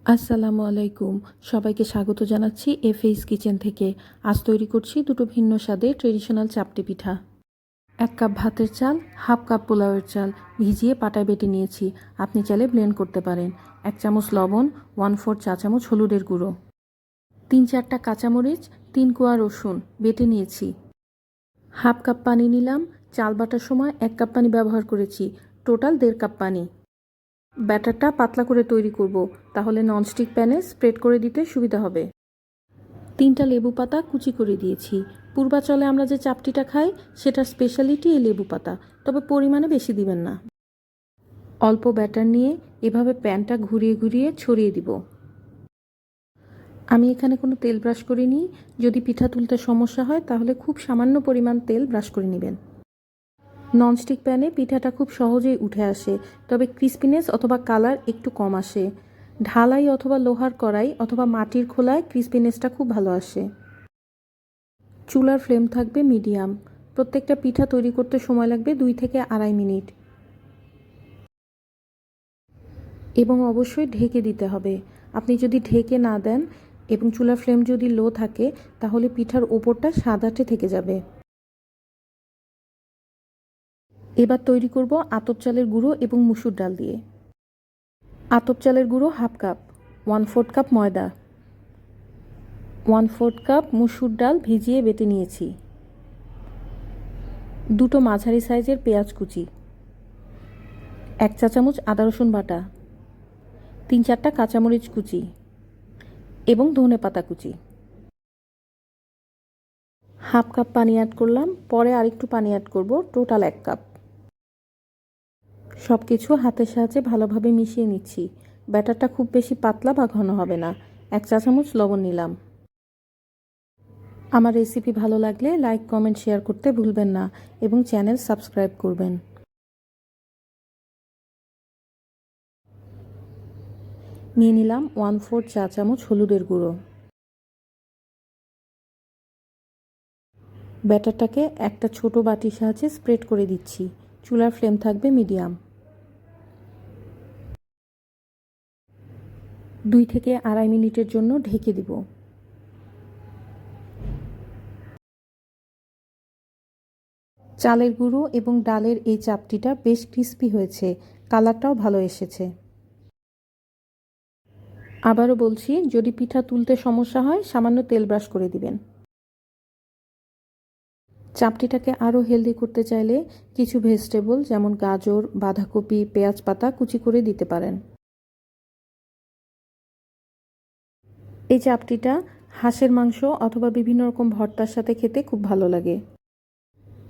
আসসালামু আলাইকুম। সবাইকে স্বাগত জানাচ্ছি এফএইস কিচেন থেকে। আজ তৈরি করছি দুটো ভিন্ন স্বাদের ট্রেডিশনাল চাপটি পিঠা। 1 কাপ ভাতের চাল, হাফ কাপ পোলাওয়ের চাল ভিজিয়ে পাটায় বেটে নিয়েছি। আপনি চাইলে ব্লেন্ড করতে পারেন। 1 চামচ লবণ, 1/4 চা চামচ হলুদের গুঁড়ো, 3-4টা কাঁচামরিচ, 3 কোয়া রসুন বেটে নিয়েছি। হাফ কাপ পানি নিলাম। চাল বাটার সময় 1 কাপ পানি ব্যবহার করেছি, টোটাল 1.5 কাপ পানি। ব্যাটারটা পাতলা করে তৈরি করব, তাহলে ননস্টিক প্যানে স্প্রেড করে দিতে সুবিধা হবে। 3টা লেবু পাতা কুচি করে দিয়েছি। পূর্বাচলে আমরা যে চাপটিটা খাই সেটার স্পেশালিটি এই লেবু পাতা, তবে পরিমাণে বেশি দিবেন না। অল্প ব্যাটার নিয়ে এভাবে প্যানটা ঘুরিয়ে ঘুরিয়ে ছড়িয়ে দিব। আমি এখানে কোনো তেল ব্রাশ করিনি। যদি পিঠা তুলতে সমস্যা হয় তাহলে খুব সামান্য পরিমাণ তেল ব্রাশ করে নেবেন। ননস্টিক প্যানে পিঠাটা খুব সহজেই উঠে আসে, তবে ক্রিস্পিনেস অথবা কালার একটু কম আসে। ঢালাই অথবা লোহার কড়াই অথবা মাটির খোলায় ক্রিস্পিনেসটা খুব ভালো আসে। চুলার ফ্লেম থাকবে মিডিয়াম। প্রত্যেকটা পিঠা তৈরি করতে সময় লাগবে 2 থেকে 2.5 মিনিট। এবং অবশ্যই ঢেকে দিতে হবে। আপনি যদি ঢেকে না দেন এবং চুলার ফ্লেম যদি লো থাকে তাহলে পিঠার ওপরটা সাদাটে থেকে যাবে। এবার তৈরি করব আতপ চালের গুঁড়ো এবং মুসুর ডাল দিয়ে। আতপ চালের গুঁড়ো হাফ কাপ, 1/4 কাপ ময়দা, 1/4 কাপ মুসুর ডাল ভিজিয়ে বেটে নিয়েছি, 2টো মাঝারি সাইজের পেঁয়াজ কুচি, 1 চা চামচ আদা রসুন বাটা, 3-4টা কাঁচামরিচ কুচি এবং ধনে পাতা কুচি। হাফ কাপ পানি অ্যাড করলাম, পরে আরেকটু পানি অ্যাড করব, টোটাল 1 কাপ। সব কিছু হাতের সাহায্যে ভালোভাবে মিশিয়ে নিচ্ছি। ব্যাটারটা খুব বেশি পাতলা বা ঘন হবে না। 1 চা চামচ লবণ নিলাম। আমার রেসিপি ভালো লাগলে লাইক, কমেন্ট, শেয়ার করতে ভুলবেন না এবং চ্যানেল সাবস্ক্রাইব করবেন। নিয়ে নিলাম 1/4 চা চামচ হলুদের গুঁড়ো। ব্যাটারটাকে একটা ছোট বাটির সাহায্যে স্প্রেড করে দিচ্ছি। চুলার ফ্লেম থাকবে মিডিয়াম। 2 থেকে 2.5 মিনিটের জন্য ঢেকে দিব। চালের গুঁড়ো এবং ডালের এই চাপটিটা বেশ ক্রিস্পি হয়েছে, কালারটাও ভালো এসেছে। আবারও বলছি, যদি পিঠা তুলতে সমস্যা হয় সামান্য তেল ব্রাশ করে দিবেন। চাপটিটাকে আরও হেলদি করতে চাইলে কিছু ভেজিটেবল যেমন গাজর, বাঁধাকপি, পেঁয়াজ পাতা কুচি করে দিতে পারেন। এই চাপটিটা হাঁসের মাংস অথবা বিভিন্ন রকম ভর্তার সাথে খেতে খুব ভালো লাগে।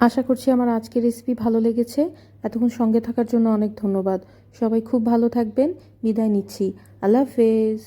আশা করছি আমার আজকের রেসিপি ভালো লেগেছে। এতক্ষণ সঙ্গে থাকার জন্য অনেক ধন্যবাদ। সবাই খুব ভালো থাকবেন। বিদায় নিচ্ছি। আল্লাহ হাফেজ।